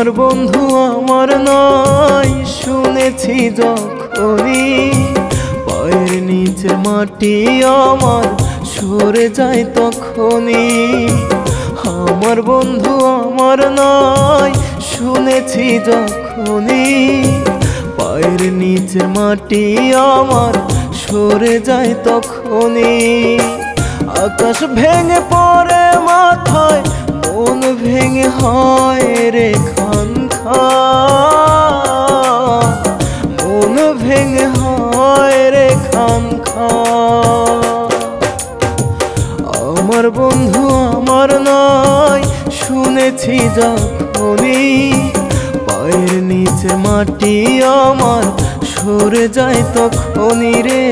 আমার বন্ধু আমার নাই শুনেছি যখনই পায়ের নিচে মাটি আমার সরে যায় তখনই। আমার বন্ধু আমার নাই শুনেছি যখনই পায়ের নিচে মাটি আমার সরে যায় তখনই। আকাশ ভেঙে পড়ে মাথায় মন ভেঙে হয় রে খান খান, মন ভেঙে হয় রে খান খান। আমার বন্ধু আমার নাই শুনেছি যখনই পায়ের নিচে মাটি আমার সরে যায় তখনই রে,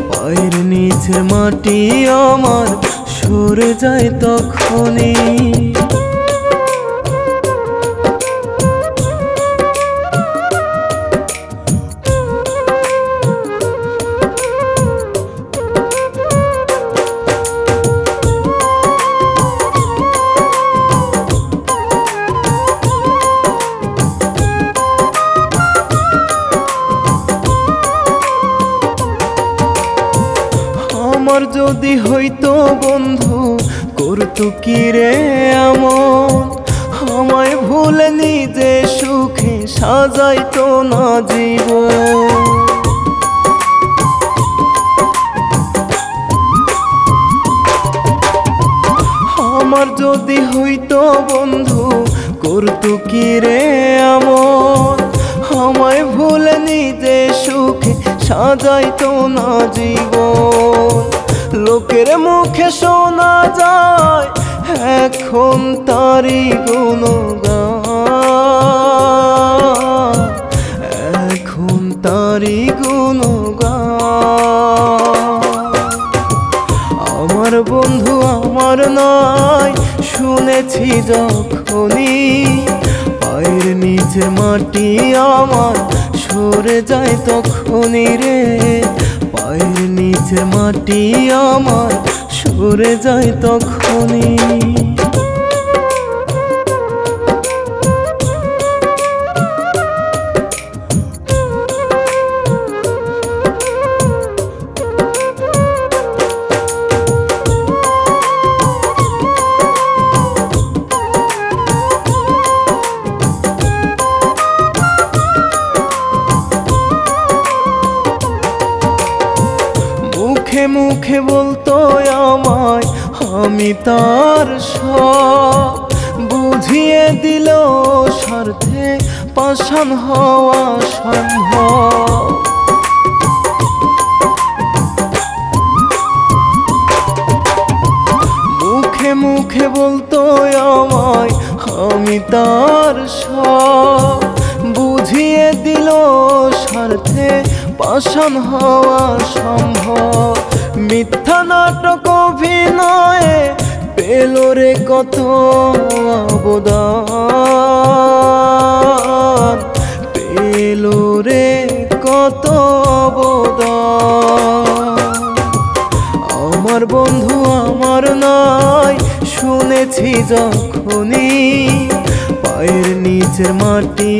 পায়ের নিচে মাটি আমার সরে যায় তখনই। আমার যদি হইতো বন্ধু করতো কি রে এমন, আমায় ভুলে নিজে সুখে সাজাইতো না জীবন। আমার যদি হইতো বন্ধু করতো কি রে এমন, আমায় ভুলে নিজে সুখে সাজাইতো না জীবন। লোকের মুখে শোনা যায় এখন তারি গুণগান, এখন তারি গুণগান। আমার বন্ধু আমার নাই শুনেছি যখনই পায়ের নিচে মাটি আমার সরে যায় তখনই রে, পায়ের নিচে মাটি আমার সরে যায় তখনই। মুখে মুখে বলতো আমায় আমি তার সব, বুঝিয়ে দিল স্বার্থে পাষাণ হওয়া সম্ভব। মুখে মুখে বলতো আমায় আমি তার সব, বুঝিয়ে দিল স্বার্থে পাষাণ হওয়া সম্ভব। মিথ্যা নাটক অভিনয়ে পেল রে কত অবদান, পেল রে কত অবদান। আমার বন্ধু আমার নাই শুনেছি যখনই পায়ের নিচের মাটি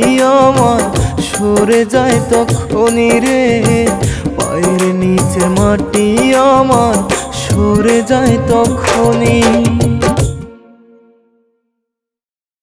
আমার সরে যায় তখনই রে, পায়ের নিচে মাটি আমার সরে যায় তখনই।